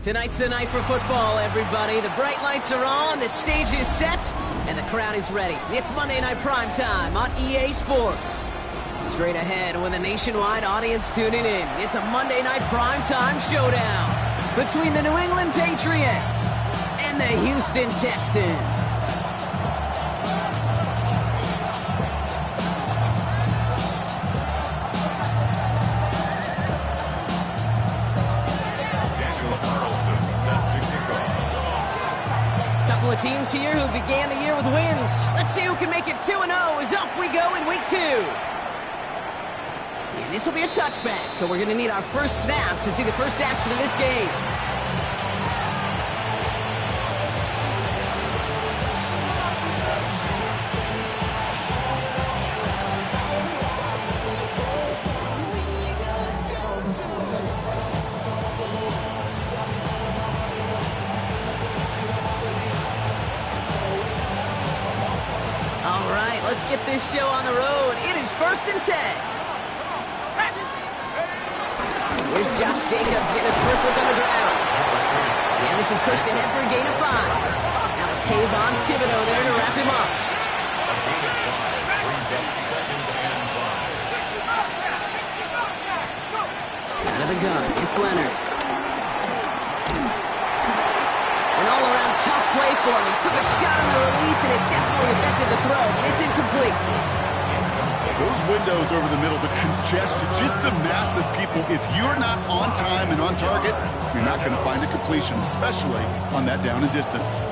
Tonight's the night for football, everybody. The bright lights are on, the stage is set, and the crowd is ready. It's Monday Night Primetime on EA Sports. Straight ahead with a nationwide audience tuning in, it's a Monday Night Primetime showdown between the New England Patriots and the Houston Texans. Teams here who began the year with wins. Let's see who can make it 2-0 as off we go in week 2. And this will be a touchback, so we're going to need our first snap to see the first action of this game. Let's get this show on the road. It is 1st and 10. Here's Josh Jacobs getting his first look on the ground. And this is pushed ahead for a gain of 5. Now it's Kayvon Thibodeau there to wrap him up. Out of the gun, it's Leonard. An all-around tough play for him. He took a shot on the release, and it definitely affected the throw, but it's incomplete. Those windows over the middle, the congestion, just the mass of people. If you're not on time and on target, you're not going to find a completion, especially on that down and distance.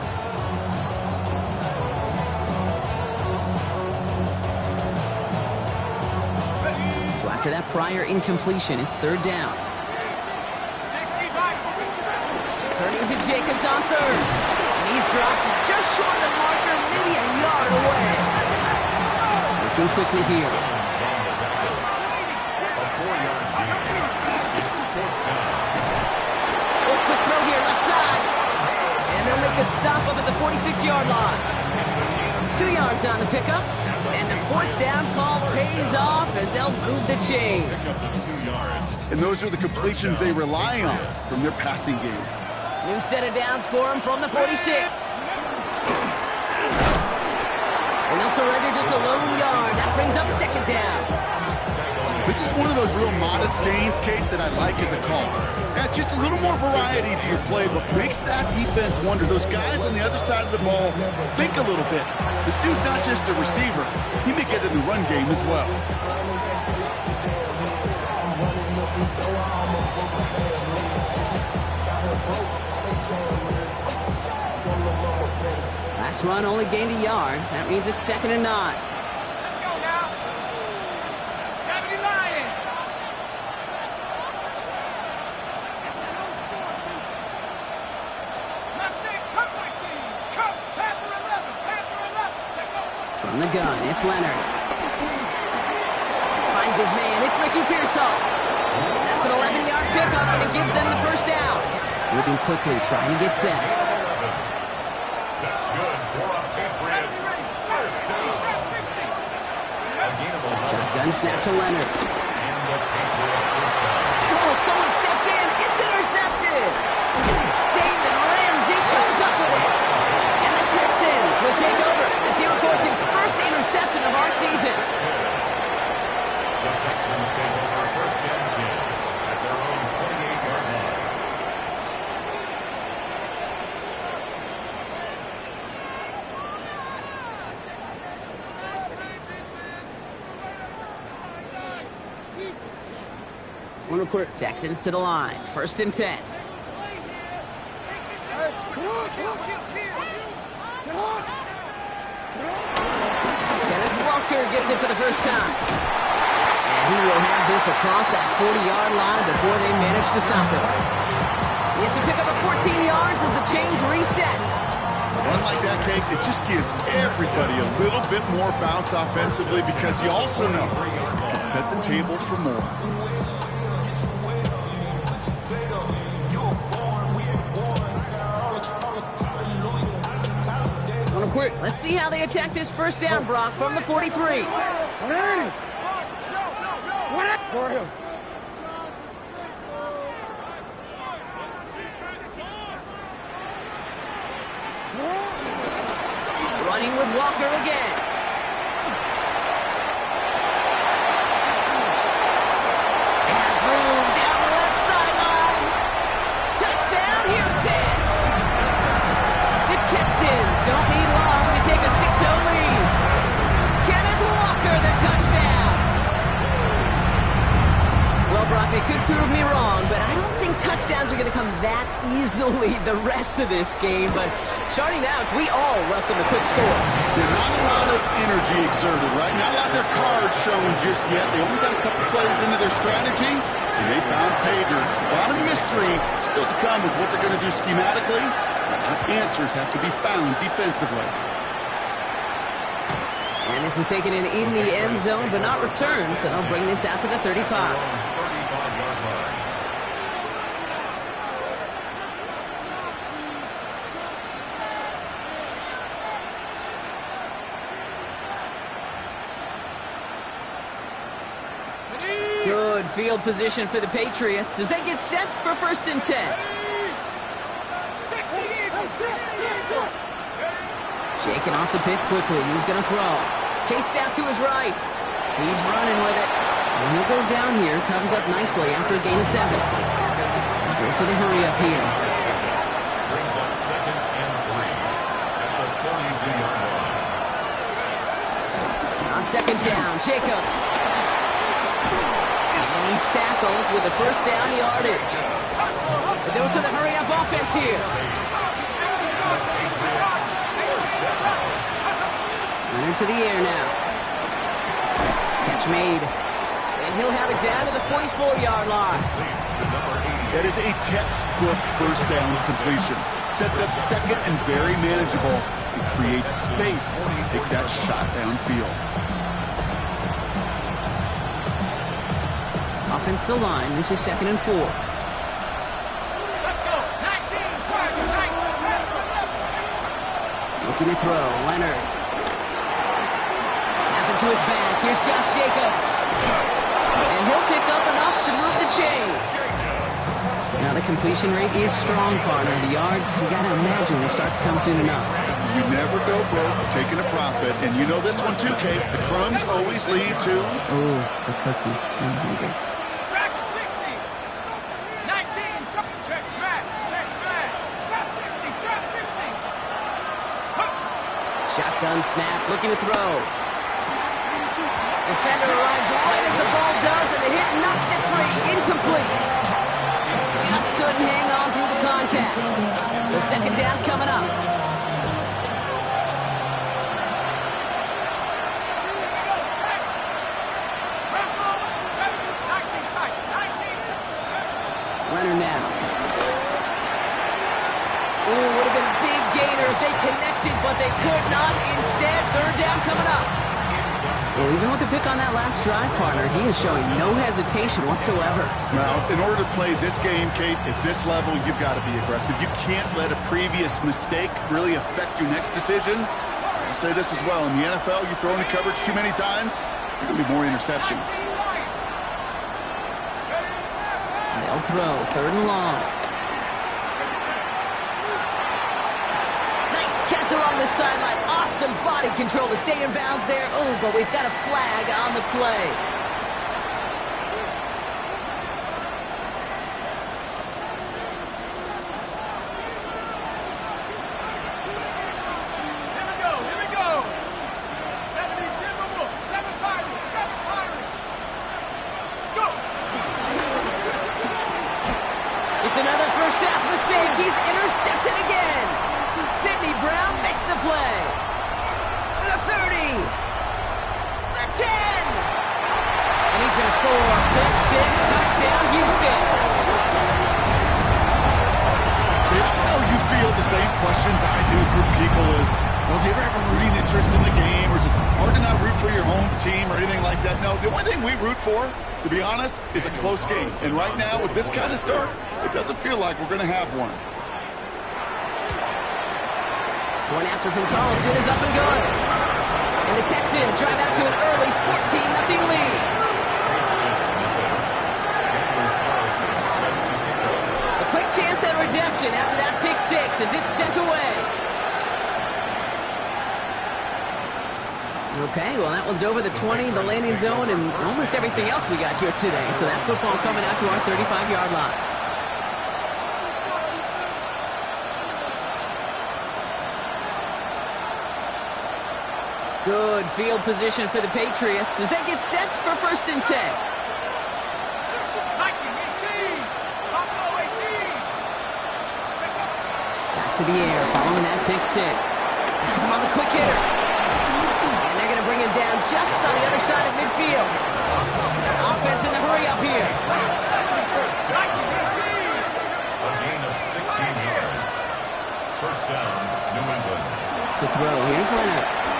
So after that prior incompletion, it's 3rd down. Turning to Jacobs on 3rd. And he's dropped just short of the marker, maybe a yard away. Looking quickly here. Oh, quick throw here, left side. And they'll make the stop up at the 46-yard line. 2 yards on the pickup. And the 4th down call pays off as they'll move the chain. And those are the completions they rely on from their passing game. New set of downs for him from the 46. And they'll surrender just a lone yard. That brings up 2nd down. This is one of those real modest gains, Kate, that I like as a call. Yeah, it's just a little more variety to your play, but makes that defense wonder. Those guys on the other side of the ball think a little bit. This dude's not just a receiver. He may get in the run game as well. Last run only gained a yard. That means it's 2nd and 9. Let's go now. 70 Lions. Mustang, come my team. Come, Panther 11, Panther 11. Take over. From the gun, it's Leonard. Finds his man. It's Ricky Pearsall. That's an 11-yard pickup, and it gives them the first down. Moving quickly, trying to get set. That's good for a Patriots first down. Shotgun snap to Leonard. And the Patriot is down. Oh, someone stepped in. It's intercepted. Jalen Ramsey comes up with it. And the Texans will take over as he records his first interception of our season. The Texans take over first and 10 at their own 28-yard line. Texans to the line. 1st and 10. Kenneth Walker gets it for the first time. And he will have this across that 40-yard line before they manage to stop him. It's a pickup of 14 yards as the chains reset. A run like that, Kate, it just gives everybody a little bit more bounce offensively because you also know it can set the table for more. Let's see how they attack this first down, Brock, from the 43. Running with Walker again. Has room down the left sideline. Touchdown, Houston. The Texans don't need long to take a 6-0 lead. Kenneth Walker, the touchdown. Well, Brock, they could prove me wrong, but I don't think touchdowns are going to come that easily the rest of this game. But starting out, we all welcome the quick score. There's not a lot of energy exerted, right? Not a lot of their cards showing just yet. They only got a couple plays into their strategy, and they found pay dirt. A lot of mystery still to come with what they're going to do schematically. A lot of answers have to be found defensively. And this is taken in the end zone, but not returned, so they'll bring this out to the 35. 35-yard line. Good field position for the Patriots as they get set for 1st and 10. Shaking off the pick quickly. He's going to throw. Chased out to his right. He's running with it. And he'll go down here. Comes up nicely after a gain of 7. Goes to the hurry up here. Brings up 2nd and 3 at the 42-yard line. On 2nd down, Jacobs. And he's tackled with the first down yardage. The dose of the hurry up offense here. Leonard to the air now. Catch made. And he'll have it down to the 44-yard line. That is a textbook first down completion. Sets up 2nd and very manageable and creates space to take that shot downfield. Offensive line. This is 2nd and 4. Let's go. 19, target, 19. Looking to throw. Leonard. Has it to his back. Here's Josh Jacobs. And he'll pick up enough to move the chains. Now the completion rate is strong, partner. The yards, you got to imagine, will start to come soon enough. You never go broke taking a profit. And you know this one too, Kate. The crumbs always lead to... Oh, the cookie. I'm hungry. Track 60. 19. Check smash. Check smash. Trap 60. Trap 60. Huh. Shotgun snap, looking to throw. Defender arrives right as the ball does, and the hit knocks it free. Incomplete. Just couldn't hang on through the contact. So second down coming up. Leonard now. Ooh, would have been a big gainer if they connected, but they could not. Instead, third down coming up. Well, even with the pick on that last drive, partner, he is showing no hesitation whatsoever. Now, in order to play this game, Kate, at this level, you've got to be aggressive. You can't let a previous mistake really affect your next decision. I'll say this as well. In the NFL, you throw into coverage too many times, there are going to be more interceptions. They'll throw, third and long. Nice catch along the sideline. Awesome body control to stay in bounds there. Oh, but we've got a flag on the play. Here we go. 70 Timberwolves, 7 Pirates, 7 Pirates. Let's go. It's another first half mistake. He's intercepted again. Sidney Brown makes the play. The 30. The 10. And he's going to score. Pick six, touchdown, Houston. Kate, I know you feel the same questions I do from people as, well, do you ever have a rooting interest in the game? Or is it hard to not root for your home team or anything like that? No, the only thing we root for, to be honest, is a close game. And right now, with this kind of start, it doesn't feel like we're going to have one. One after from Carlson is up and good. And the Texans drive out to an early 14-0 lead. A quick chance at redemption after that pick six as it's sent away. Okay, well, that one's over the 20, the landing zone, and almost everything else we got here today. So that football coming out to our 35-yard line. Good field position for the Patriots as they get set for 1st and 10. Nike 18. Buffalo 18. Back to the air, following that pick six. Has him on the quick hitter. And they're going to bring him down just on the other side of midfield. Offense in the hurry up here. Nike 18. A gain of 16 yards. First down, New England. To throw, here's Leonard.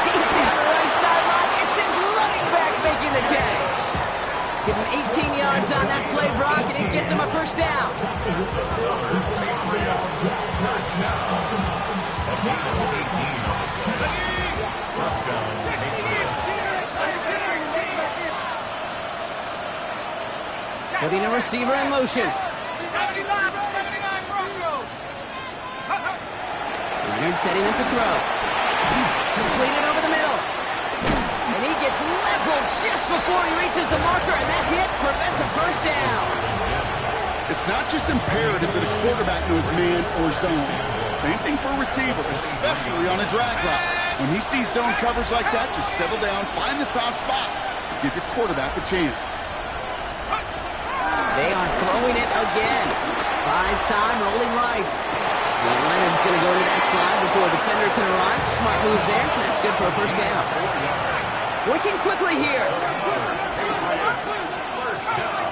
Deep down the right sideline, it's his running back making the catch. Give him 18 yards on that play, Brock, and it gets him a first down. Patriots, first down. A gain of 18 on the play. First down, Patriots. Putting a receiver in motion. 79 Broncos. Leonard setting up the throw. Completed over the middle. And he gets leveled just before he reaches the marker, and that hit prevents a first down. It's not just imperative that a quarterback knows man or zone. Same thing for a receiver, especially on a drag route. When he sees zone coverage like that, just settle down, find the soft spot, and give your quarterback a chance. They are throwing it again. Buys time, rolling right. And Leonard's going to go into that slide before a defender can arrive. Smart move there. That's good for a first down. Working quickly here. First down.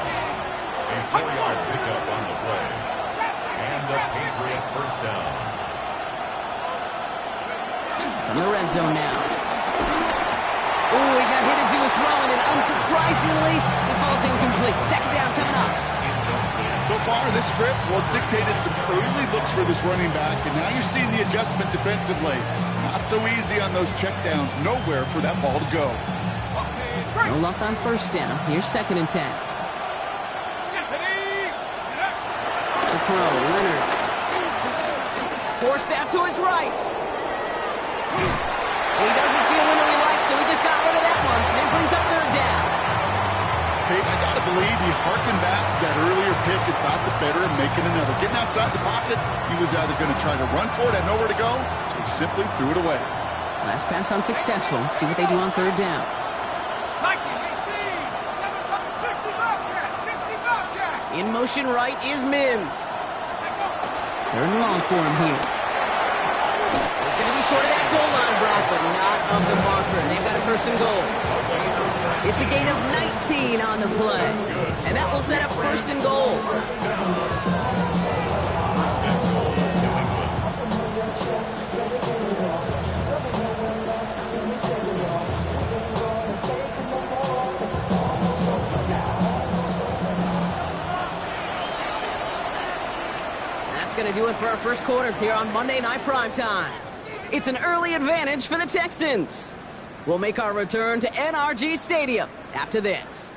A 4-yard pickup on the play. And a Patriot first down. From the red zone now. Ooh, he got hit as he was throwing, and unsurprisingly, it falls incomplete. Second down coming up. So far, this script, well, it's dictated some early looks for this running back, and now you're seeing the adjustment defensively. Not so easy on those checkdowns. Nowhere for that ball to go. No luck on first down. Here's 2nd and 10. The throw, Leonard. Forced out to his right. He doesn't see a window he likes, so he just got rid of that one. And brings up third down. Hey, I gotta believe he harkened back to that earlier pick and thought the better of making another. Getting outside the pocket, he was either going to try to run for it, had nowhere to go, so he simply threw it away. Last pass unsuccessful. Let's see what they do on third down. 60 Bobcat, 60 Bobcat. In motion right is Mims. Third and long for him here. He's going to be short of that goal line, Brock, but not of the marker. They've got a first and goal. It's a gain of 19 on the play. And that will set up first and goal. That's going to do it for our first quarter here on Monday Night Primetime. It's an early advantage for the Texans. We'll make our return to NRG Stadium after this.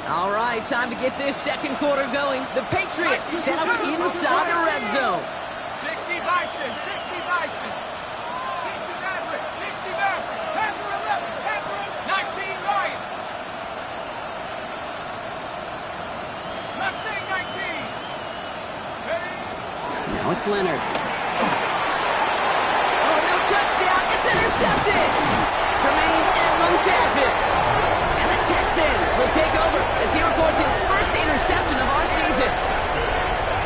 All right, time to get this second quarter going. The Patriots set up inside the red zone. 60 Bison, 60 Bison. 60 Maverick, 60 Maverick. Panther 11, Panther 19 Ryan. Mustang 19. Now it's Leonard. Oh, no touchdown. It's intercepted. Tremaine Edmonds has it. And the Texans will take over as he records his first interception of our season.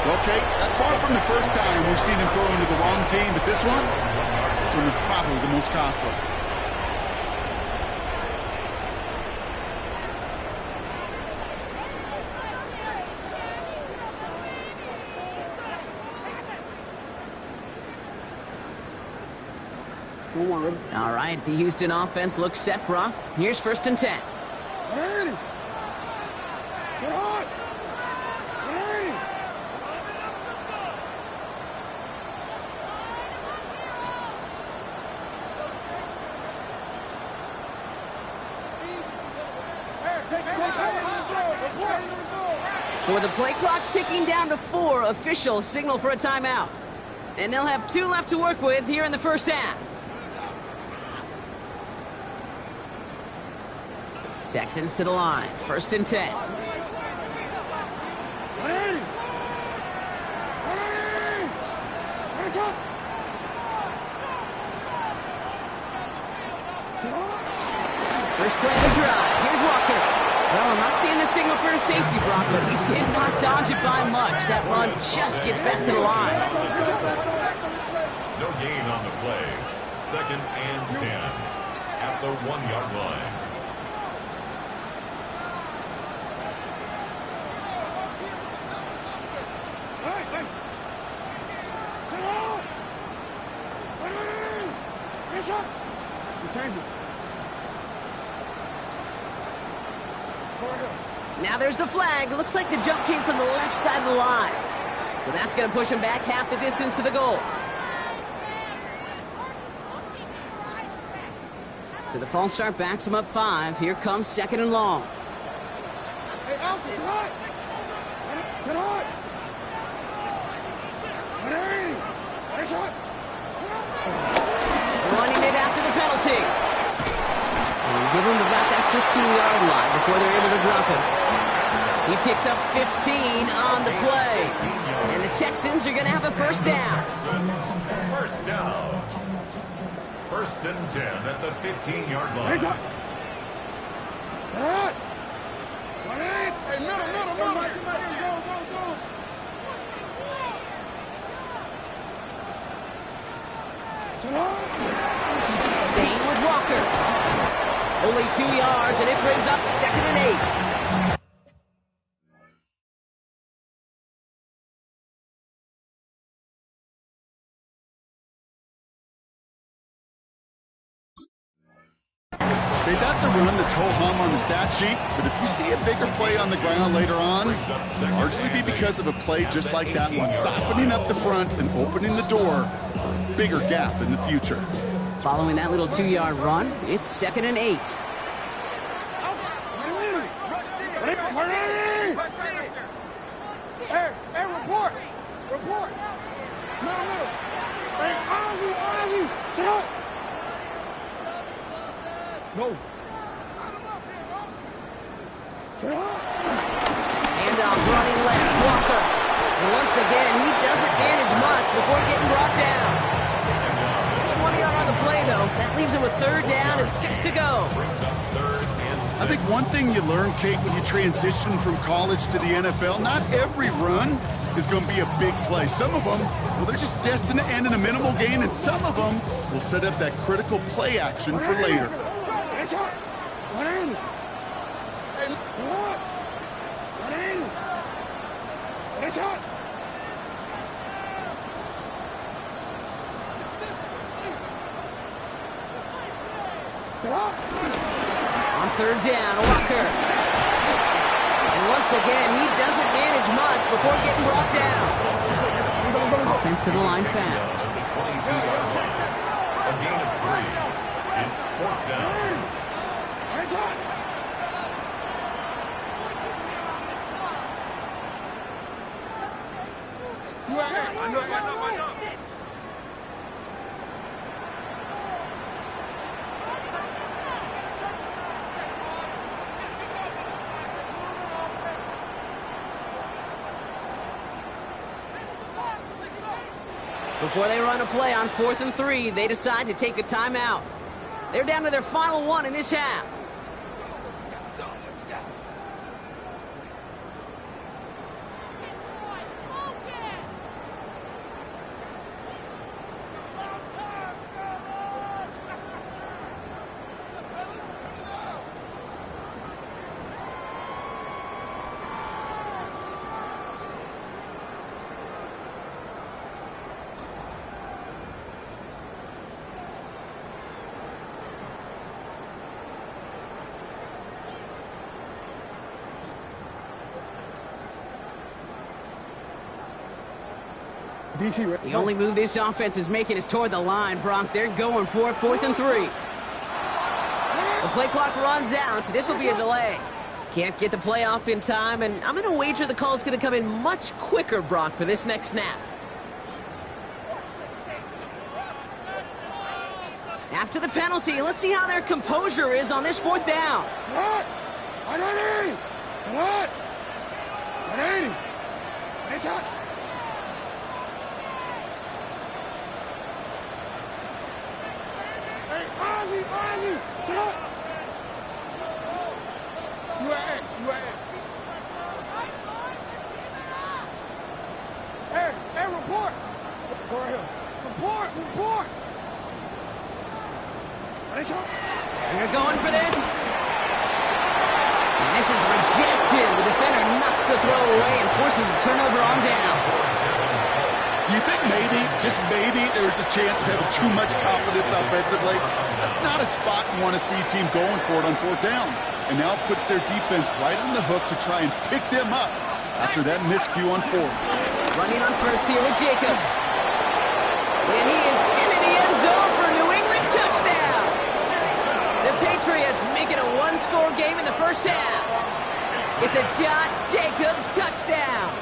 Okay, that's far from the first time we've seen him throw into the wrong team, but this one is probably the most costly. All right, the Houston offense looks set, Brock. Here's first and 10. Ready. Get on. Ready. So with the play clock ticking down to 4, officials signal for a timeout. And they'll have 2 left to work with here in the first half. Texans to the line. First and 10. First play of the drive. Here's Walker. Well, I'm not seeing the signal for a safety, Brock, but he did not dodge it by much. That run just gets back to the line. No gain on the play. Second and 10 at the 1-yard line. Now there's the flag. Looks like the jump came from the left side of the line. So that's going to push him back half the distance to the goal. So the false start backs him up 5. Here comes second and long. Hey, Alpha, sit high. Sit high. Running it after the penalty. And give him about that 15-yard line before they're able to drop him. He picks up 15 on the play. And the Texans are going to have a first down. First down. First and 10 at the 15-yard line. Hey, middle. Go. Staying with Walker. Only 2 yards, and it brings up second and 8. Okay, that's a run that's ho-hum on the stat sheet, but if you see a bigger play on the ground later on, largely be because of a play just like that one, softening up the front and opening the door, bigger gap in the future. Following that little 2-yard run, it's 2nd and 8. Hey, report! Report! No. Hey, Ozzy! Sit up! No. Handoff running left, Walker. And once again, he doesn't manage much before getting brought down. Just 1 yard on the play, though. That leaves him with 3rd down and 6 to go. I think one thing you learn, Kate, when you transition from college to the NFL, not every run is going to be a big play. Some of them, well, they're just destined to end in a minimal gain, and some of them will set up that critical play action for later. On 3rd down, Walker. And once again, he doesn't manage much before getting brought down. Offense to the line fast. The 22-yard line. A gain of 3. It's 4th down. Before they run a play on 4th and 3, they decide to take a timeout. They're down to their final one in this half. The only move this offense is making is toward the line, Brock. They're going for it, 4th and 3. The play clock runs out, so this will be a delay. Can't get the play off in time, and I'm going to wager the call is going to come in much quicker, Brock, for this next snap. After the penalty, let's see how their composure is on this 4th down. Ozzy, sit up! Hey, report! Report! They're going for this. And this is rejected. The defender knocks the throw away and forces a turnover on downs. Do you think maybe, just maybe, there's a chance of having too much confidence offensively? That's not a spot you want to see a team going for it on 4th down. And now puts their defense right on the hook to try and pick them up after that miscue on 4th. Running on first here with Jacobs. And he is into the end zone for a New England touchdown. The Patriots make it a one-score game in the first half. It's a Josh Jacobs touchdown.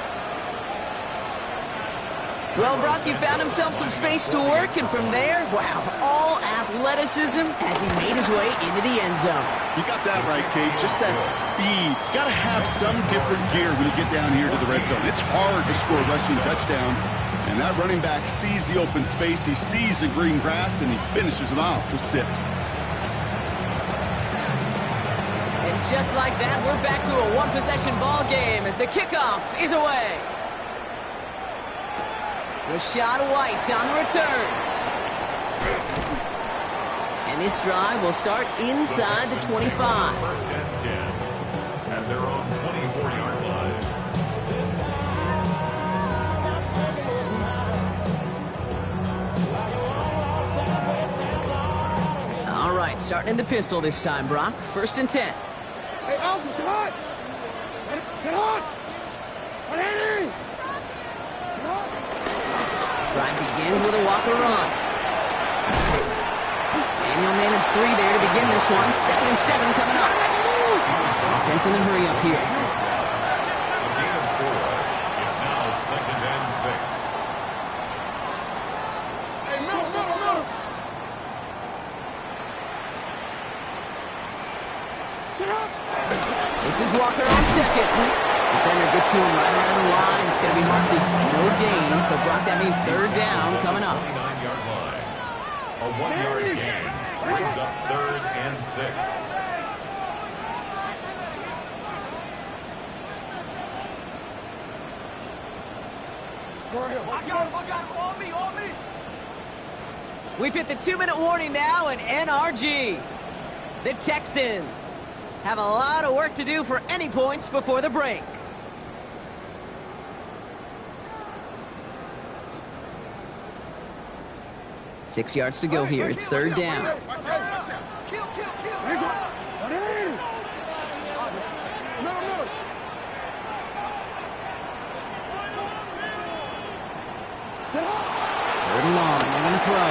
Well, Brock, he found himself some space to work, and from there, wow, all athleticism as he made his way into the end zone. You got that right, Kate. Just that speed. You got to have some different gear when you get down here to the red zone. It's hard to score rushing touchdowns, and that running back sees the open space, he sees the green grass, and he finishes it off with 6. And just like that, we're back to a one-possession ball game as the kickoff is away. Rashad White on the return. And this drive will start inside the 25. First and 10 at their own 24-yard line. All right, starting in the pistol this time, Brock. 1st and 10. Hey, Alpha, sit on! Sit on! Drive begins with a Walker run. three there to begin this one. 2nd and 7 coming up. Offense in the hurry up here. A gain of 4. It's now 2nd and 6. Hey, middle. Sit up. This is Walker on second. Defender gets to him right around the line. It's going to be marked as no gain. So, Brock, that means 3rd down coming up. 29-yard line. A 1-yard gain brings up 3rd and 6. I got him. On me. We've hit the 2-minute warning now in NRG. The Texans have a lot of work to do for any points before the break. Six yards to go here. It's 3rd down. Kill. Third and long. They're going to throw.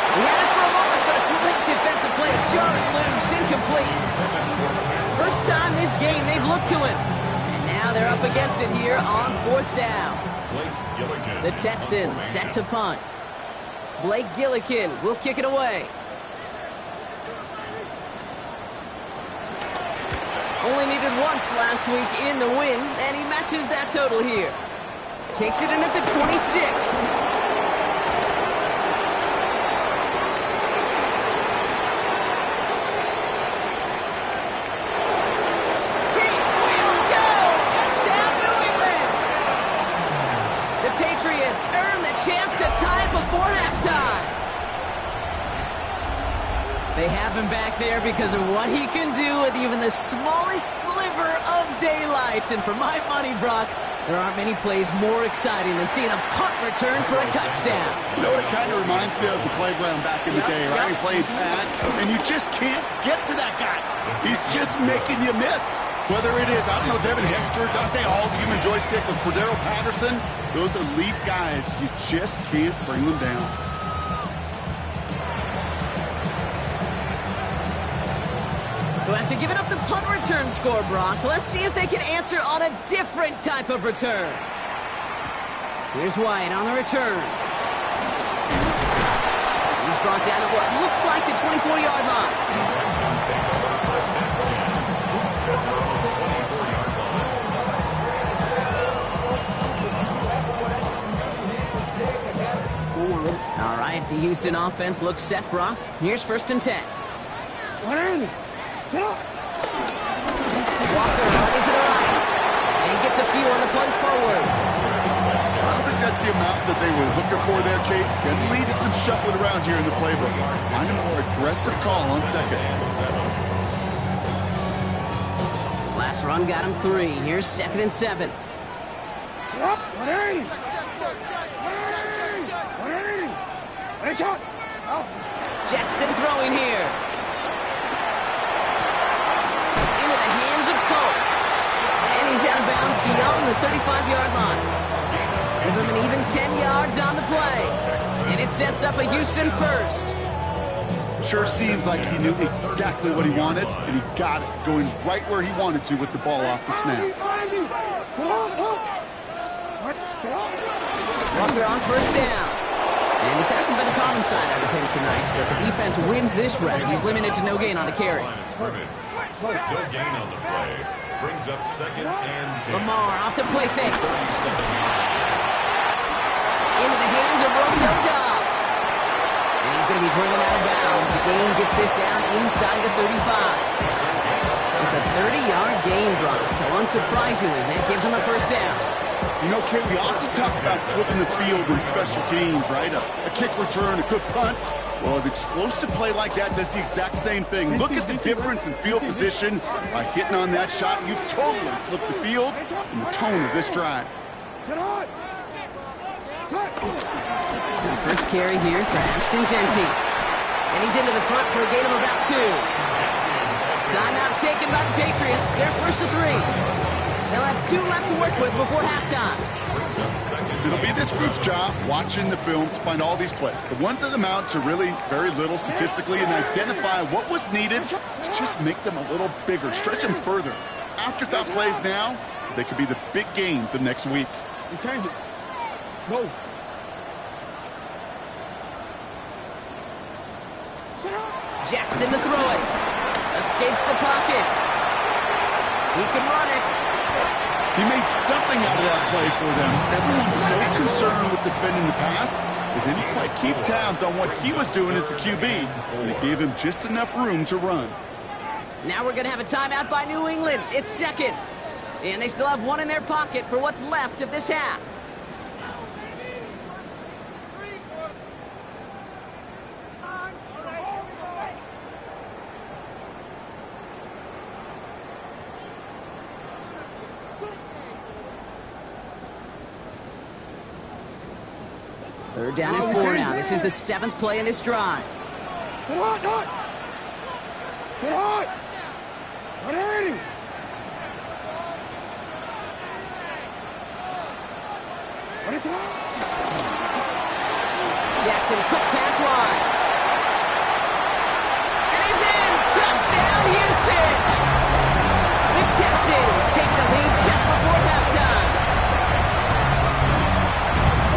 We had it for a moment, but a complete defensive play to jar it loose. Incomplete. First time this game they've looked to it. And now they're up against it here on 4th down. The Texans set to punt. Blake Gillikin will kick it away. Only needed once last week in the win, and he matches that total here. Takes it in at the 26. Patriots earn the chance to tie it before halftime. They have him back there because of what he can do with even the smallest sliver of daylight. And for my money, Brock, there aren't many plays more exciting than seeing a punt return for a touchdown. You know what it kind of reminds me of? The playground back in the day, right? You're playing tag, and you just can't get to that guy. He's just making you miss. Whether it is, I don't know, Devin Hester, Dante Hall, the human joystick, or Cordero Patterson, those elite guys, you just can't bring them down. So after giving up the punt return score, Brock, let's see if they can answer on a different type of return. Here's White on the return. He's brought down at what looks like the 24-yard line. All right, the Houston offense looks set, Brock. Here's 1st and 10. Walker running to the right. And he gets a few on the plunge forward. I don't think that's the amount that they were looking for there, Kate. Can lead to some shuffling around here in the playbook. Find a more aggressive call on 2nd. Last run got him 3. Here's 2nd and 7. Jackson throwing here. Into the hands of Cole. And he's out of bounds beyond the 35-yard line. Give him an even 10 yards on the play. And it sets up a Houston first. Sure seems like he knew exactly what he wanted, and he got it, going right where he wanted to with the ball off the snap. Walker on 1st down. And this hasn't been a common sight out of him tonight, but the defense wins this round. He's limited to no gain on the carry. No gain on the play. Brings up 2nd and 10. Lamar off the play fake. Into the hands of Romeo Dobbs. And he's going to be driven out of bounds. The gain gets this down inside the 35. It's a 30-yard gain, Brock, so unsurprisingly, that gives him a 1st down. You know, Kate, we often talk about flipping the field in special teams, right? A kick return, a good punt. Well, an explosive play like that does the exact same thing. Look at the difference in field position by hitting on that shot. You've totally flipped the field and the tone of this drive. First carry here for Ashton Genty. And he's into the front for a gain of about 2. Timeout taken by the Patriots. They're 1st to 3. They'll have 2 left to work with before halftime. It'll be this group's job watching the film to find all these plays. The ones that amount to really very little statistically and identify what was needed to just make them a little bigger, stretch them further. Afterthought plays now, they could be the big gains of next week. Change it. Go. Jackson to throw it. Escapes the pocket. He can run it. He made something out of that play for them. Everyone's so concerned with defending the pass, they didn't quite keep tabs on what he was doing as the QB. And they gave him just enough room to run. Now we're going to have a timeout by New England. It's second. And they still have 1 in their pocket for what's left of this half. Third down and 4 now. This is the 7th play in this drive. Get hot, hot. Get hot. What are you? What is it? Jackson, quick pass wide. And he's in. Touchdown, Houston. The Texans take the lead just before halftime.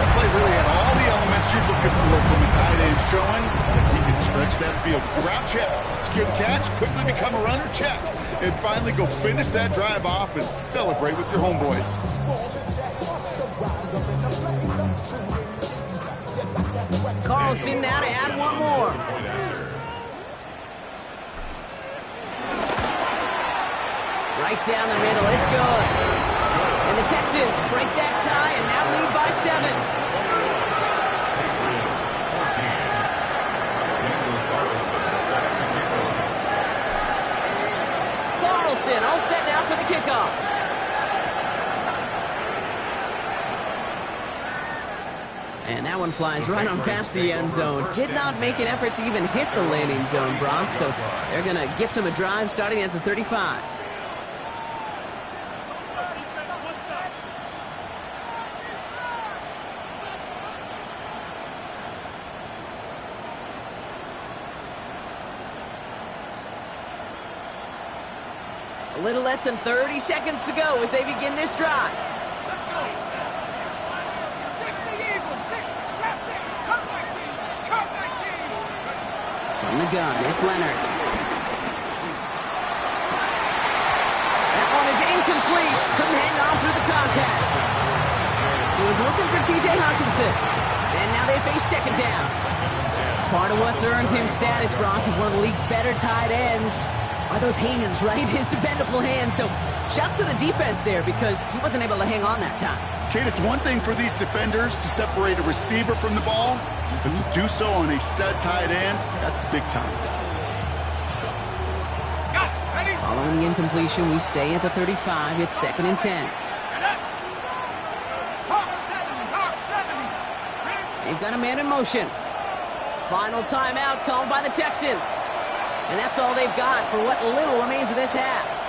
That play really had all the elements you're looking for from a tight end, showing that he can stretch that field. Grab check, secure the catch, quickly become a runner, check, and finally go finish that drive off and celebrate with your homeboys. Carlson now to add 1 more. Right down the middle, it's good. And the Texans break that tie and now lead by 7. Patriots 14. Carlson all set now for the kickoff. And that one flies right on past the end zone. Did not make an effort to even hit the landing zone, Brock. So they're going to gift him a drive starting at the 35. A little less than 30 seconds to go as they begin this drive. From the gun, it's Leonard. That one is incomplete. Couldn't hang on through the contact. He was looking for T.J. Hawkinson. And now they face second down. Part of what's earned him status, Brock, is one of the league's better tight ends. Are those hands, right? His dependable hands. So shouts to the defense there because he wasn't able to hang on that time. Kate, it's one thing for these defenders to separate a receiver from the ball, but to do so on a stud tight end, that's big time. Following the incompletion, we stay at the 35. It's 2nd and 10. They've got a man in motion. Final timeout called by the Texans. And that's all they've got for what little remains of this half.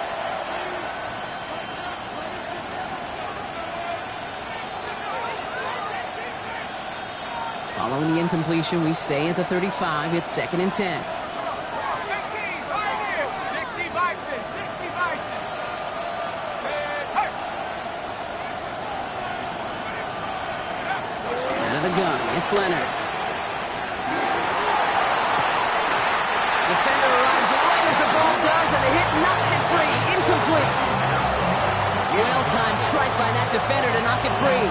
Following the incompletion, we stay at the 35. It's 2nd and 10. Out of the gun, it's Leonard. Defender arrives right as the ball does, and the hit knocks it free. Incomplete. Well-timed strike by that defender to knock it free.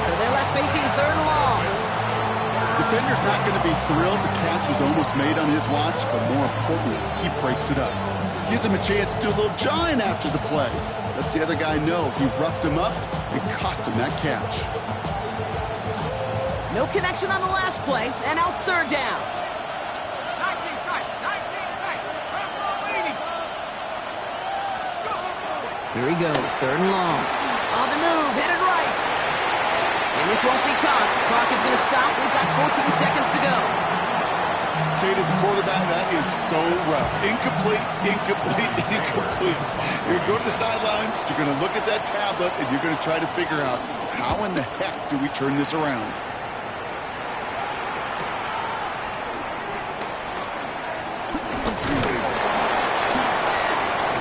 So they're left facing 3rd and long. Defender's not going to be thrilled the catch was almost made on his watch, but more importantly, he breaks it up. Gives him a chance to do a little jawing after the play. Lets the other guy know he roughed him up and cost him that catch. No connection on the last play, and now it's 3rd down. 19 tight. Here he goes, 3rd and long. On the move, headed right. And this won't be caught. Clock is going to stop. We've got 14 seconds to go. Kate, as a quarterback, that is so rough. Incomplete, incomplete, incomplete. You're going to go to the sidelines, you're going to look at that tablet, and you're going to try to figure out how in the heck do we turn this around.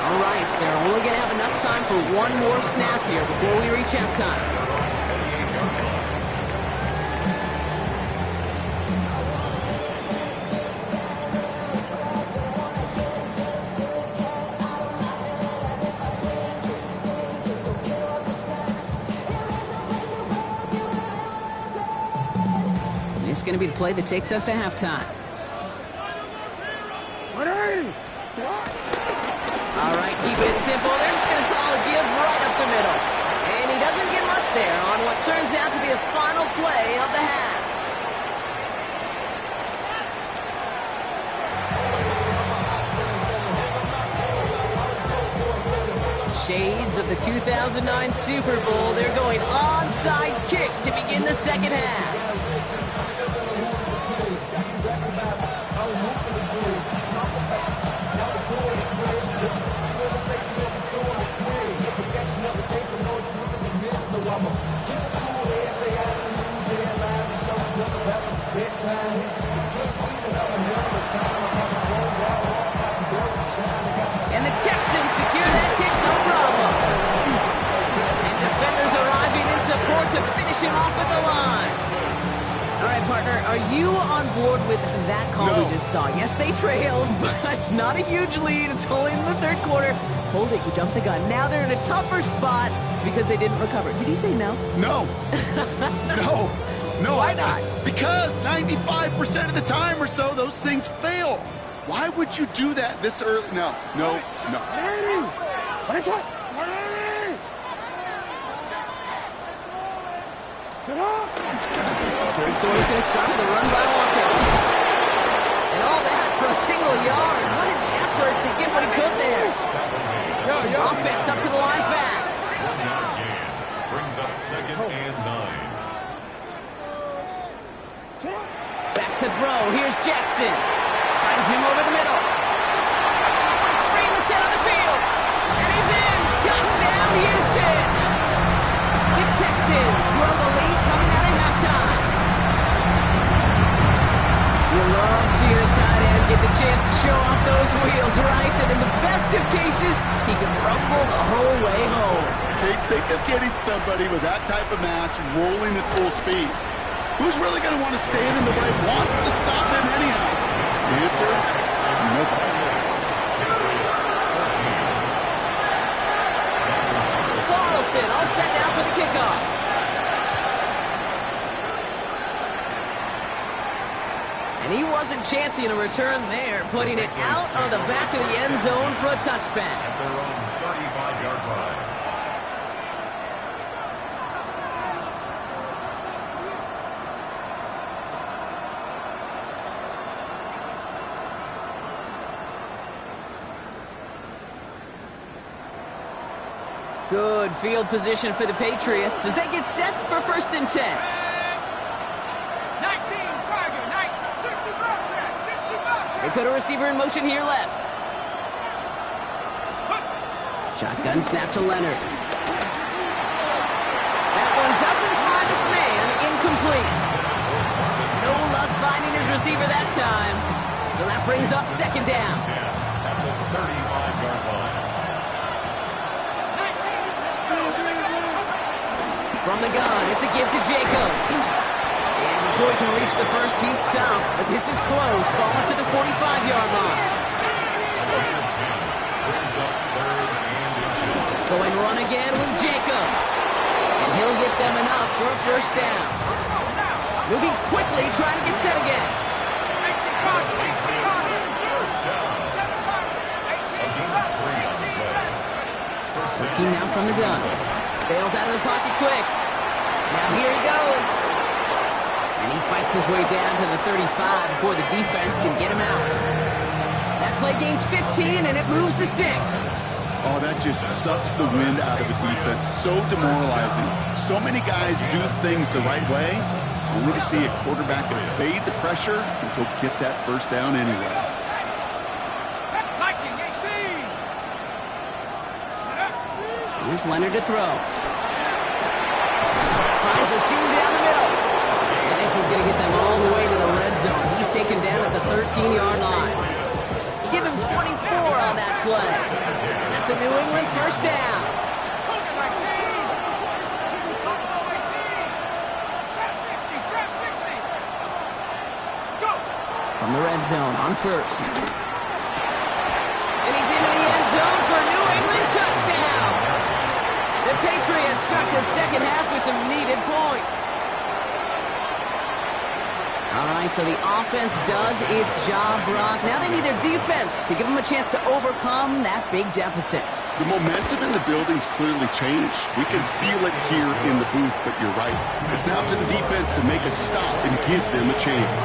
All right, so they're only going to have enough time for one more snap here before we reach halftime. It's going to be the play that takes us to halftime. All right, keeping it simple. They're just going to call a give right up the middle. And he doesn't get much there on what turns out to be the final play of the half. Shades of the 2009 Super Bowl. They're going onside kick to begin the second half. And the Texans secure that kick, no problem. And defenders arriving in support to finish him off at the line. All right, partner, are you on board with that call we just saw? Yes, they trailed, but it's not a huge lead. It's only in the third quarter. Hold it, you jumped the gun. Now they're in a tougher spot because they didn't recover. Did he say no? No. No. No. Why not? Because 95% of the time or so, those things fail. Why would you do that this early? No, no, no. Third quarter's going to start with a run by Walker. And all that for a single yard. What an effort to get what he could there. Offense up to the line fast. 1 yard gain. Brings up 2nd and 9. Back to throw. Here's Jackson. Finds him over the middle. Breaks free in the center of the field. And he's in. Touchdown, Houston. The Texans grow the lead coming out of halftime. You love seeing a tight end get the chance to show off those wheels, right? And in the best of cases, he can rumble the whole way home. Okay, think of getting somebody with that type of mass rolling at full speed. Who's really going to want to stand in the way, wants to stop him anyhow? The answer, nobody. Carlson all set now for the kickoff. And he wasn't chancing a return there, putting it out of the back of the end zone for a touchback. At their own 35-yard line. Good field position for the Patriots as they get set for 1st and 10. 19, Tiger, 65. They put a receiver in motion here left. Shotgun snap to Leonard. That one doesn't find its man. Incomplete. No luck finding his receiver that time. So that brings up 2nd down. At the 35-yard line. From the gun, it's a give to Jacobs. And before he can reach the first, he's stopped. But this is close. Ball up to the 45-yard line. Going run again with Jacobs. And he'll get them enough for a 1st down. Moving quickly, trying to get set again. Working now from the gun. Bails out of the pocket quick. Now here he goes. And he fights his way down to the 35 before the defense can get him out. That play gains 15, and it moves the sticks. Oh, that just sucks the wind out of the defense. So demoralizing. So many guys do things the right way, only to see a quarterback evade the pressure and go get that first down anyway. Here's Leonard to throw. Finds a seam down the middle. And this is going to get them all the way to the red zone. He's taken down at the 13-yard line. Give him 24 on that play. And that's a New England first down. From the red zone on first. And he's into the end zone for a New England touchdown. The Patriots start the second half with some needed points. All right, so the offense does its job, Brock. Now they need their defense to give them a chance to overcome that big deficit. The momentum in the building's clearly changed. We can feel it here in the booth, but you're right. It's now to the defense to make a stop and give them a chance.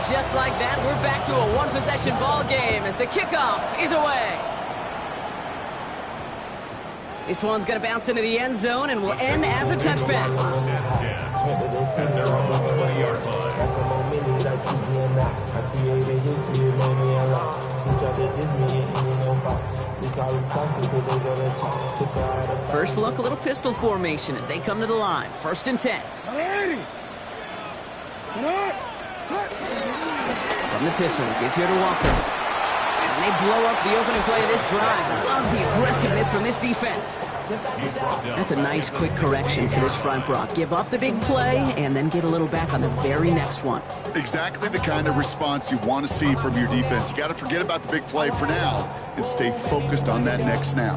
Just like that, we're back to a one-possession ball game as the kickoff is away. This one's going to bounce into the end zone and will end as a touchback. First look, a little pistol formation as they come to the line. 1st and 10. From the pistol, give here to Walker. And they blow up the opening play of this drive. Love the aggressiveness from this defense. That's a nice quick correction for this front, Brock. Give up the big play and then get a little back on the very next one. Exactly the kind of response you want to see from your defense. You got to forget about the big play for now and stay focused on that next snap.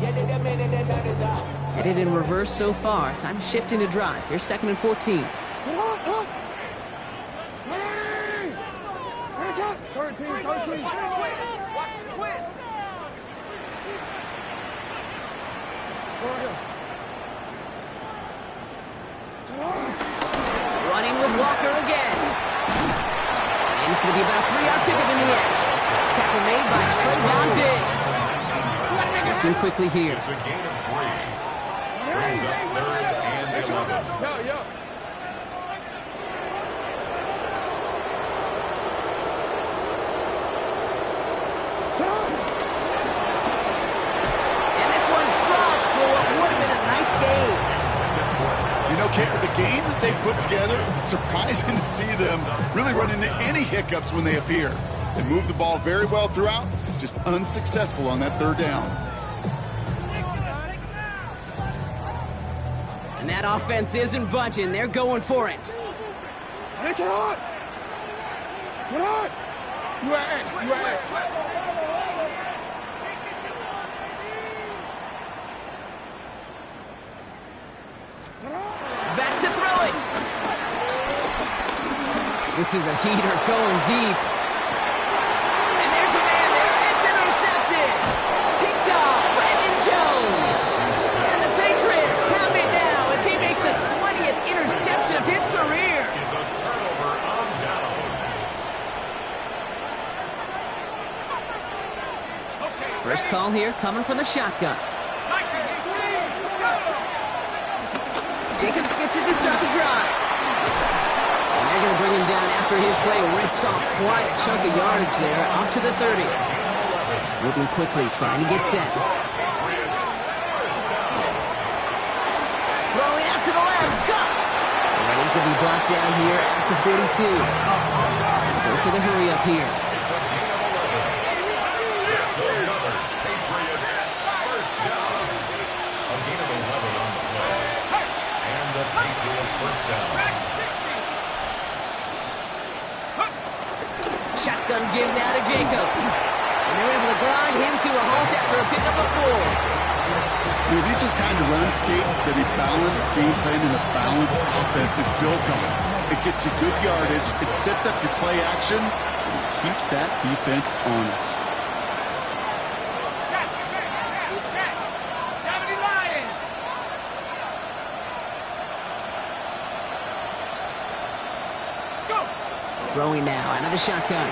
Headed in reverse so far. Time to shift into drive. Here's 2nd and 14. 13. Watch the twins. Running with Walker again. And it's going to be about a 3-yard pickup in the end. Tackle made by Trayvon Diggs. Working quickly here. It's a gain of 3. Brings up 3rd and 11. Yo. The game that they put together, it's surprising to see them really run into any hiccups when they appear. They move the ball very well throughout, just unsuccessful on that 3rd down. And that offense isn't budging. They're going for it. Back to throw it. This is a heater going deep. And there's a man there. It's intercepted. Picked off Brandon Jones. And the Patriots have it now as he makes the 20th interception of his career. Is a turnover on downs. First call here coming from the shotgun. Jacobs gets it to start the drive. And they're going to bring him down after his play rips off quite a chunk of yardage there, up to the 30. Moving quickly, trying to get set. Throwing out to the left, cut! And he's going to be brought down here at the 42. Goes to the hurry up here. It's a gain of 11. It's another Patriots first down. A gain of 11 on the play. And the Patriots first down. Shotgun give now to Jacobs. And they're able to grind him to a halt after a pickup of 4. These are the kind of runs, Kate, that a balanced game plan and a balanced offense is built on. It gets you good yardage, it sets up your play action, and it keeps that defense honest. Check. 70 Lions. Let's go. Throwing now out of the shotgun.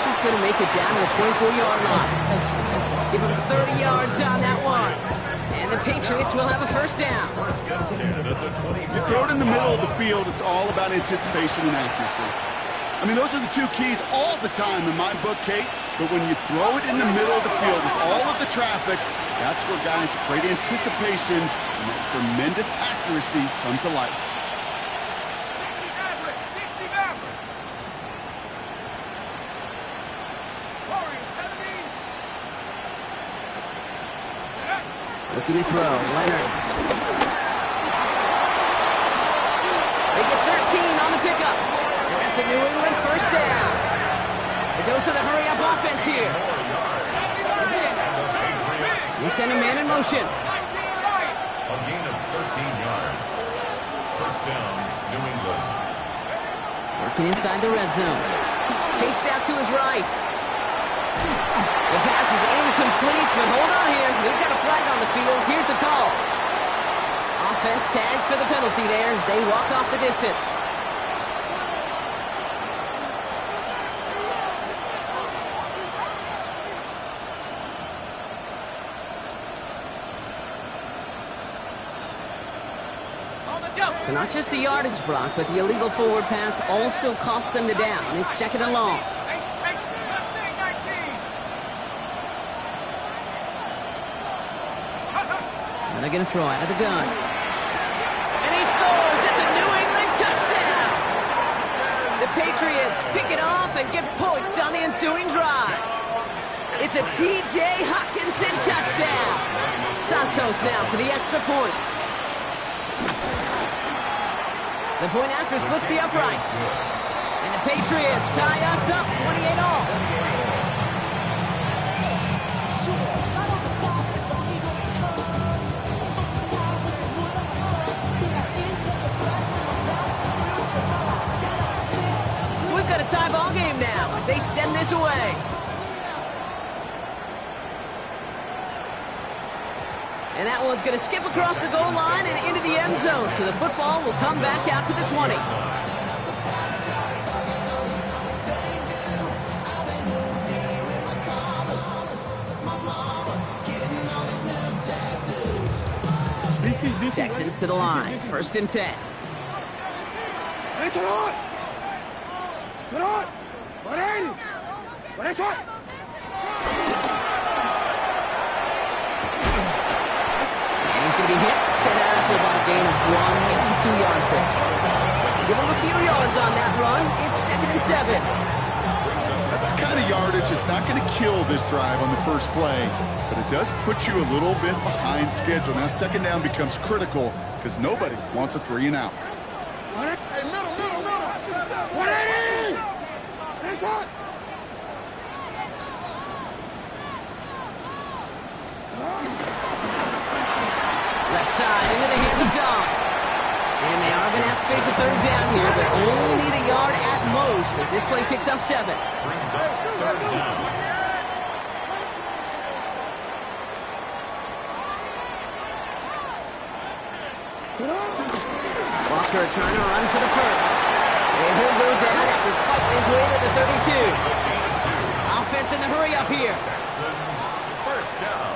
just going to make it down to the 24-yard line. Give him 30 yards on that one. And the Patriots will have a first down. You throw it in the middle of the field, it's all about anticipation and accuracy. I mean, those are the two keys all the time in my book, Kate. But when you throw it in the middle of the field with all of the traffic, that's where guys with great anticipation and that tremendous accuracy come to life. 60 Maverick, 60 Maverick. Warriors 17. Looking to throw, Leonard. They get 13 on the pickup. And that's a New England first down. A dose of the hurry-up offense here. They send a man in motion. A gain of 13 yards. First down, New England. Working inside the red zone. Chased out to his right. The pass is incomplete, but hold on here. We've got a flag on the field. Here's the call. Offense tagged for the penalty there as they walk off the distance. So not just the yardage block, but the illegal forward pass also cost them the down. It's second and long. And they're going to throw out of the gun. And he scores! It's a New England touchdown! The Patriots pick it off and get points on the ensuing drive. It's a T.J. Hockenson touchdown. Santos now for the extra point. The point after splits the uprights. And the Patriots tie us up 28-all. So we've got a tie ball game now as they send this away. And that one's going to skip across the goal line and into the end zone. So the football will come back out to the 20. Texans to the line. First and 10. He's going to be hit, sent out after about a gain of 1, maybe 2 yards there. Give him a few yards on that run. It's second and 7. That's the kind of yardage. It's not going to kill this drive on the first play, but it does put you a little bit behind schedule. Now second down becomes critical because nobody wants a 3 and out. Left side into the hands of Dobbs. And they are going to have to face a third down here, but only need a yard at most as this play picks up 7. Brings up third down. Walker trying to run for the first. And he'll go down after fighting his way to the 32. Offense in the hurry up here. Texans, first down.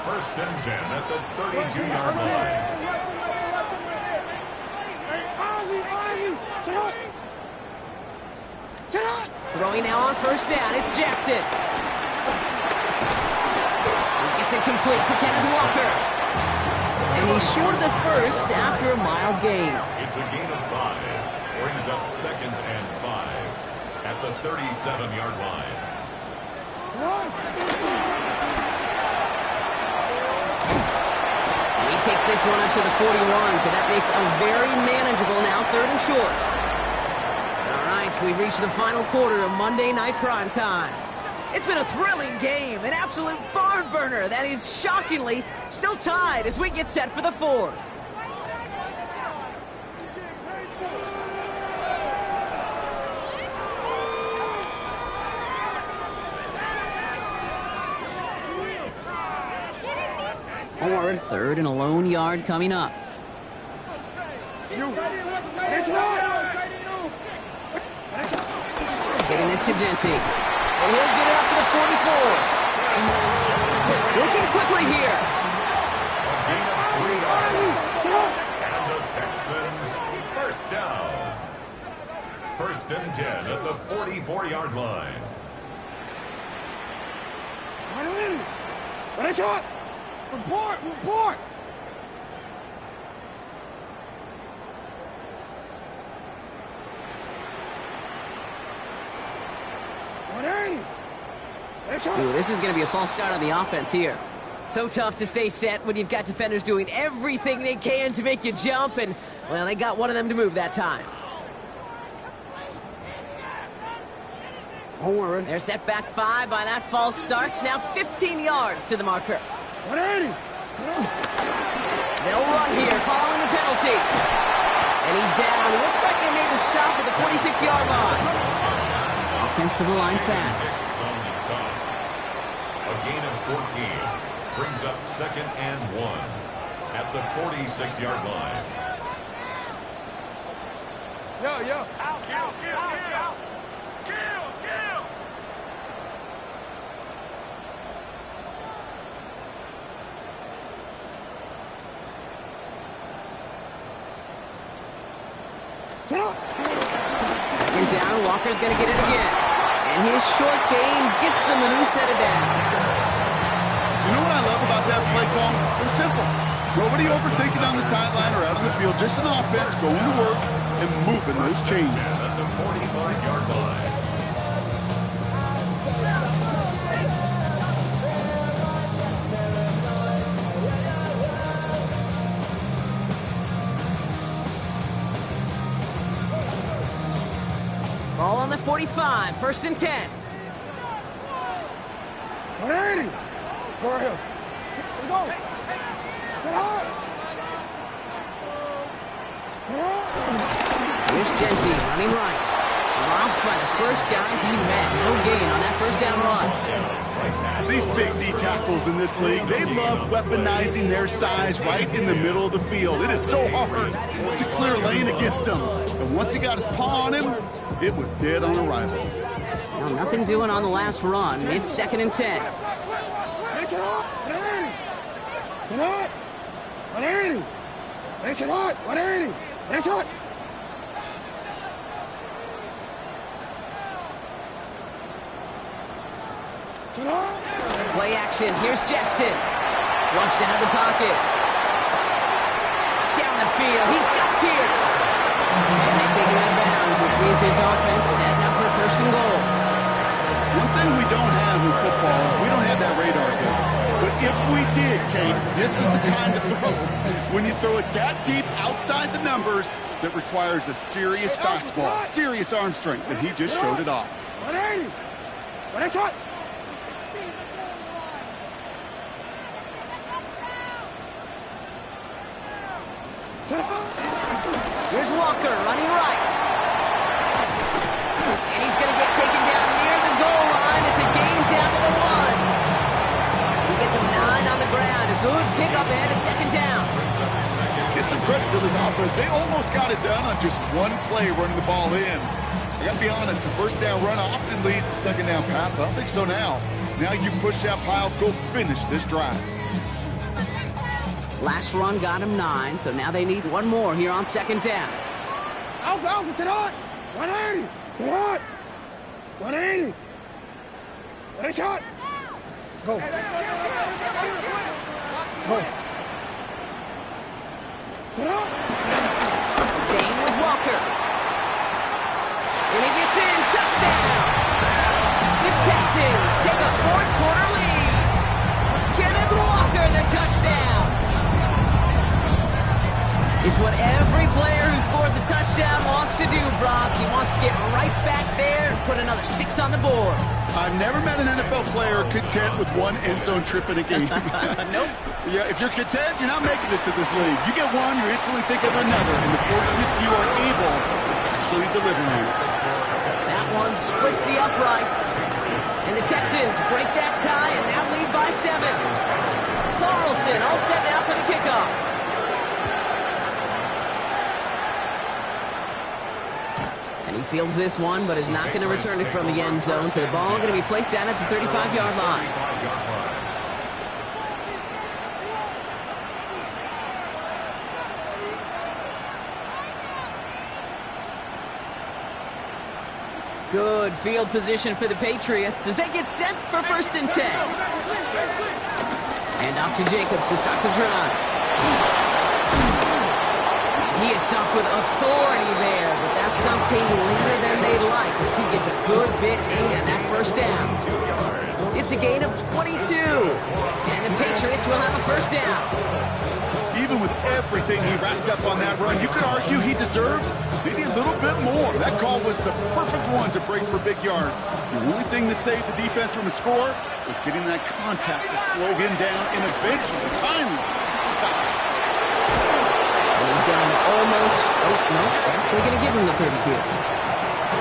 First and 10 at the 32-yard line. Throwing now on first down. It's Jackson. It's incomplete to Kenneth Walker. And he's short of the first after a mild gain. It's a gain of 5. Brings up second and 5 at the 37-yard line. He takes this one up to the 41, so that makes a very manageable now third and short. All right, we've reached the final quarter of Monday Night Primetime. It's been a thrilling game, an absolute barn burner that is shockingly still tied as we get set for the fourth. Third and a lone yard coming up. Taking this to Genty. And he'll get it up to the 44. Working quickly here. A gain of 3 yards. And the Texans first down. First and 10 at the 44-yard line. What a shot! Report! Report! Ooh, this is going to be a false start on the offense here. So tough to stay set when you've got defenders doing everything they can to make you jump, and, well, they got one of them to move that time. They're set back 5 by that false start. Now 15 yards to the marker. They'll run here following the penalty. And he's down. Looks like they made the stop at the 46-yard line. Offensive line fast. A gain of 14 brings up 2nd and 1 at the 46-yard line. Yo. Kill. Second down, Walker's going to get it again. And his short game gets them a new set of downs. You know what I love about that play call? It was simple. Nobody overthinking on the sideline or out on the field. Just an offense going to work and moving those chains. At the 45-yard line. Ball on the 45, 1st and 10. For him. Go. Here's Genty running right. Dropped by the first guy he met. No gain on that first down run. These big D tackles in this league, they love weaponizing their size right in the middle of the field. It is so hard to clear lane against them. And once he got his paw on him, it was dead on arrival. Now nothing doing on the last run. It's 2nd and 10. Play action. Here's Jackson. Flushed out of the pocket. Down the field. He's got Pierce. And they take him out of bounds, which means his offense setting up for 1st and goal. One thing we don't have in football is we don't have that radar gun. But if we did, Kate, this is the kind of throw. When you throw it that deep outside the numbers, that requires a serious fastball, serious arm strength, and he just showed it off. Here's Walker running right. And he's going to get taken down near the goal line. It's a gain down to the 1. He gets a 9 on the ground. A good pickup ahead of 2nd down. Get some credit to this offense. They almost got it done on just one play running the ball in. I got to be honest, the 1st down run often leads to 2nd down pass, but I don't think so now. Now you push that pile, go finish this drive. Last run got him 9, so now they need one more here on 2nd down. Alpha, sit on! 180! Sit on! 180! What a shot! Go! Sit on! Staying with Walker. And he gets in, touchdown! The Texans take a 4th-quarter lead. Kenneth Walker, the touchdown! It's what every player who scores a touchdown wants to do, Brock. He wants to get right back there and put another 6 on the board. I've never met an NFL player content with one end zone trip in a game. Nope. Yeah, if you're content, you're not making it to this league. You get one, you instantly think of another, and the fortunate few are able to actually deliver it. That one splits the uprights. And the Texans break that tie and now lead by 7. Carlson all set now for the kickoff. Fields this one, but is not going to return it from the end zone. So the ball going to be placed down at the 35-yard line. Good field position for the Patriots as they get set for 1st and 10. And off to Jacobs to start the drive. He is stopped with authority there, but that's something later than they'd like as he gets a good bit and that 1st down. It's a gain of 22, and the Patriots will have a 1st down. Even with everything he racked up on that run, you could argue he deserved maybe a little bit more. That call was the perfect one to break for big yards. The only thing that saved the defense from a score was getting that contact to slow him down and eventually, finally, stop him. And he's down to almost, no, actually going to give him the 30 here.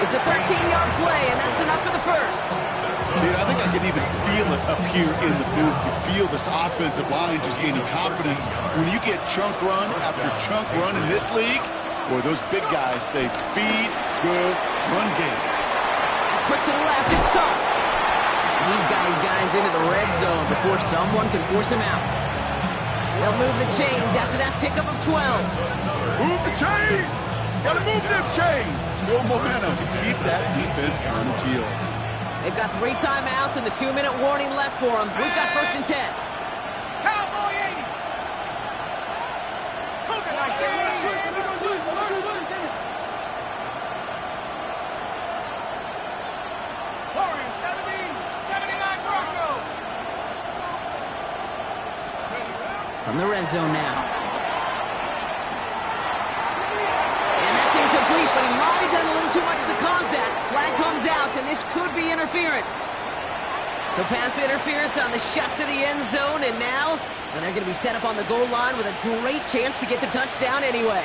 It's a 13-yard play, and that's enough for the 1st. Dude, I think I can even feel it up here in the booth. You feel this offensive line just gaining confidence. When you get chunk run after chunk run in this league, boy, those big guys say, feed good run game. Quick to the left, it's caught. He's got his guys into the red zone before someone can force him out. They'll move the chains after that pickup of 12. Move the chains! Gotta move them chains! Build momentum. Keep that defense on its heels. They've got 3 timeouts and the 2-minute warning left for them. We've got 1st and 10. Cowboy 80. Cougar 19. Warrior 70. 79 Broncos. From the red zone now. And that's incomplete, but he might have done a little too much to cause that. Flag comes out, and this could be interference. So pass interference on the shot to the end zone, and now they're going to be set up on the goal line with a great chance to get the touchdown anyway.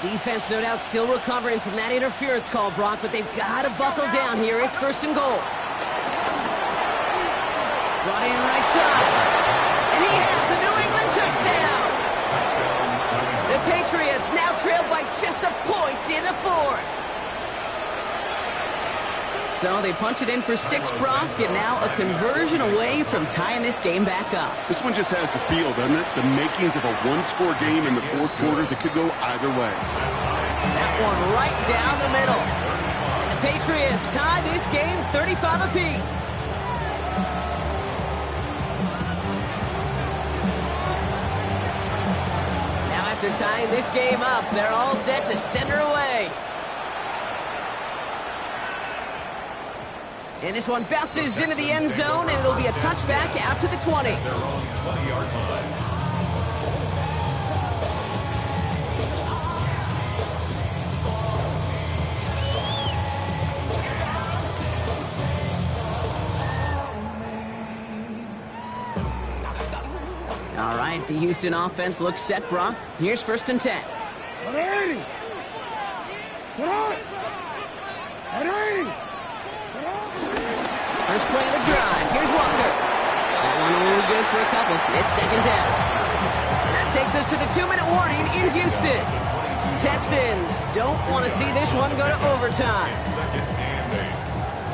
Defense, no doubt, still recovering from that interference call, Brock, but they've got to buckle down here. It's 1st and goal. Brought in right side. And he has the New England touchdown. The Patriots now trailed by just a point in the 4th. So they punch it in for 6, Brock, and now a conversion away from tying this game back up. This one just has the feel, doesn't it? The makings of a one-score game in the 4th quarter that could go either way. That one right down the middle. And the Patriots tie this game 35 apiece. Now after tying this game up, they're all set to send her away. And this one bounces into the end zone, and it'll be a touchback out to the 20. Their own 20-yard line. All right, the Houston offense looks set, Brock. Here's 1st and 10. First play of the drive. Here's Walker. That one only good for a couple. It's 2nd down. That takes us to the 2-minute warning in Houston. Texans don't want to see this one go to overtime.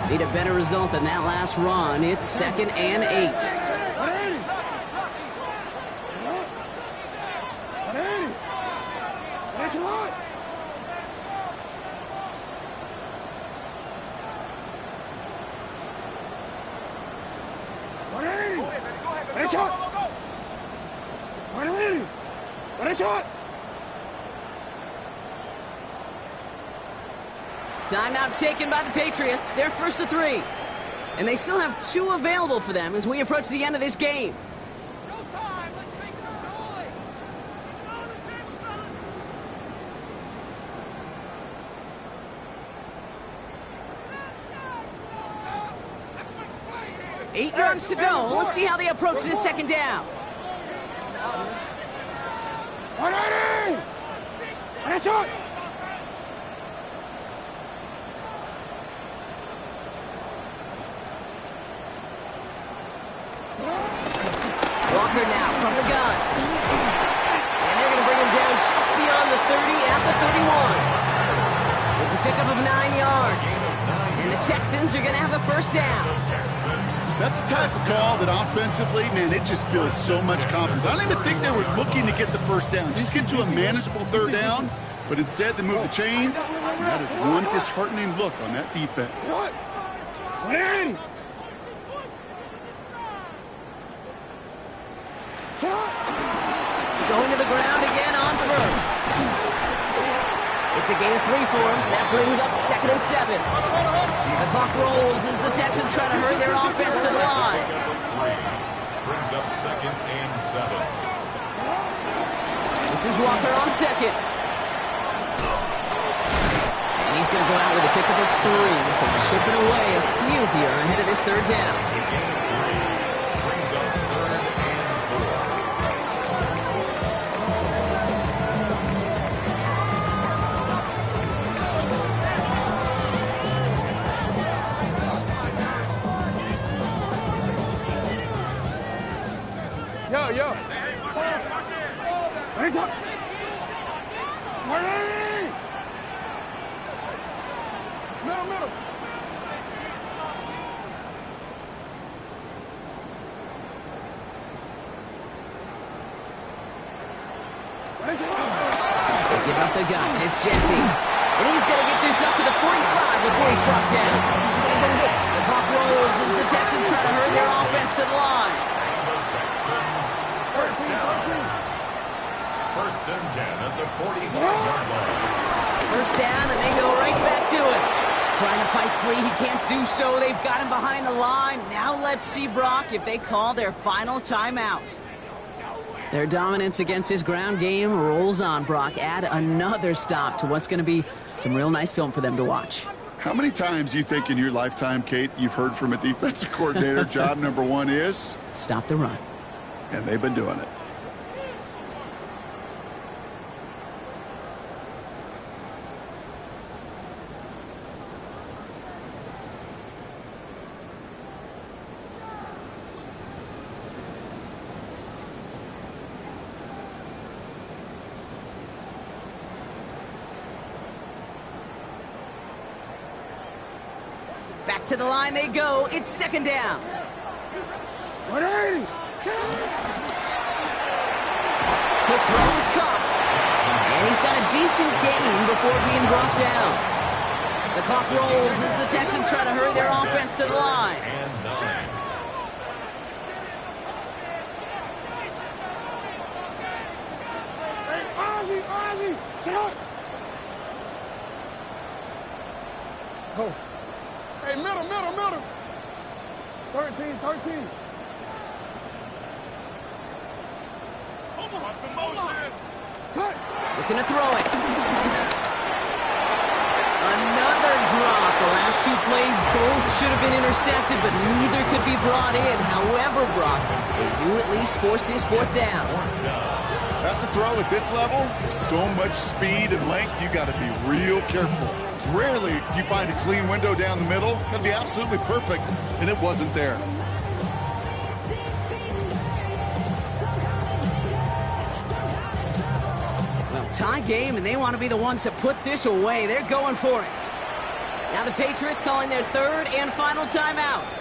Need a better result than that last run. It's 2nd and 8. Timeout taken by the Patriots. They're 1st to 3. And they still have 2 available for them as we approach the end of this game. Eight yards to go. Let's see how they approach this 2nd down. Walker now from the gun. And they're going to bring him down just beyond the 30 at the 31. It's a pickup of 9 yards. And the Texans are going to have a first down. That's the type of call that offensively, man, it just builds so much confidence. I don't even think they were looking to get the first down. Just get to a manageable third down, but instead they move the chains, and that is one disheartening look on that defense. Going to the ground again on first. It's a gain of 3 for him. That brings up 2nd and 7. The clock rolls as the Texans try to hurry their offense to the line. Brings up 2nd and 7. This is Walker on second. And he's going to go out with a pickup of 3. So we're shipping away a few here ahead of this third down. Brings up 3rd and 4. Yo. Hands up. Middle. They give up the guts. It's Jetty. And he's going to get this up to the 45 before he's brought down. The clock rolls as the Texans try to hurry their offense to the line. Texans, first down. 1st and 10 at the 45-yard line. First down, and they go right back to it. Trying to fight free. He can't do so. They've got him behind the line. Now let's see, Brock, if they call their final timeout. Their dominance against this ground game rolls on, Brock. Add another stop to what's going to be some real nice film for them to watch. How many times do you think in your lifetime, Kate, you've heard from a defensive coordinator, job number 1 is? Stop the run. And they've been doing it. Back to the line they go. It's 2nd down. 180. Quick throw is caught. And he's got a decent gain before being brought down. The clock rolls as the Texans try to hurry their offense to the line. And 9. Hey, Ozzy. Sit up. Oh. Hey, middle. 13. Watch the motion. Cut. Looking to throw it. Another drop. The last 2 plays both should have been intercepted, but neither could be brought in. However, Brock, they do at least force this 4th down. That's a throw at this level. So much speed and length, you got to be real careful. Rarely do you find a clean window down the middle. Got to be absolutely perfect, and it wasn't there. Well, tie game, and they want to be the ones to put this away. They're going for it. Now the Patriots calling their 3rd and final timeout.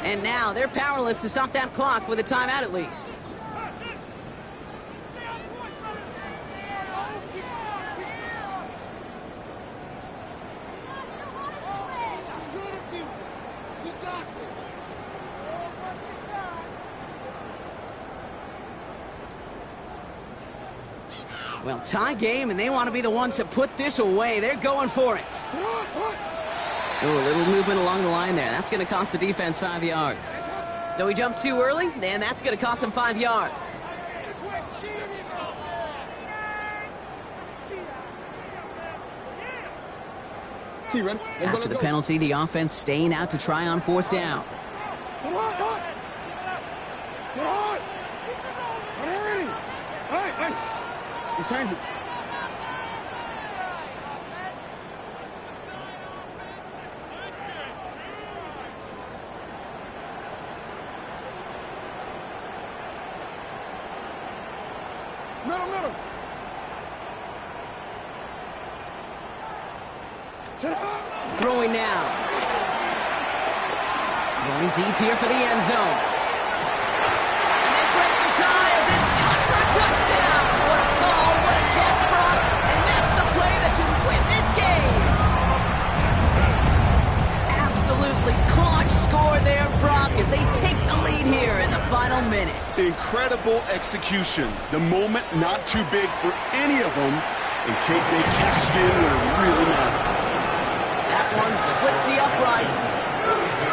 And now they're powerless to stop that clock with a timeout at least. Well, tie game, and they want to be the ones to put this away. They're going for it. Ooh, a little movement along the line there. That's going to cost the defense 5 yards. So he jumped too early, and that's going to cost him 5 yards. After the penalty, the offense staying out to try on 4th down. Change it. Middle. Throwing now. Going deep here for the end zone. And they break the tie as it's caught for a touchdown. What a call, what a catch, Brock. And that's the play that should win this game. Absolutely clutch score there, Brock, as they take the lead here in the final minutes. Incredible execution. The moment not too big for any of them. And Kate, they cashed in when it really mattered. That one splits the uprights.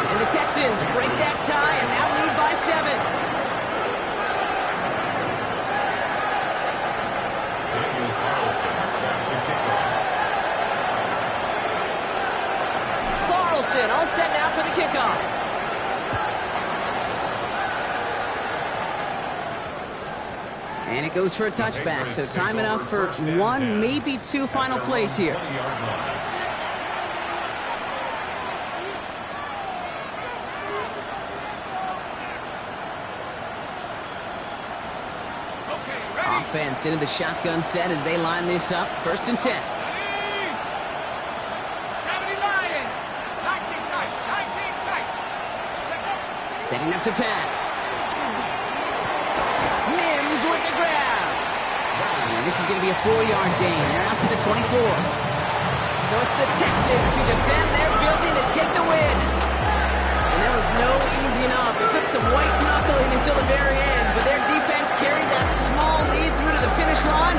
And the Texans break that tie and now lead by 7. Carlson all set now for the kickoff. And it goes for a touchback, so time enough for 1, maybe 2 final plays here. Offense into the shotgun set as they line this up. 1st and 10. 70 Lions. 19 tight. 19 tight. Setting up to pass. Mims with the grab. And this is going to be a 4-yard gain. They're out to the 24. So it's the Texans who defend their building to take the win. And there was no easing up. It took some white knuckling until the very end, but their defense carried that small lead through to the finish line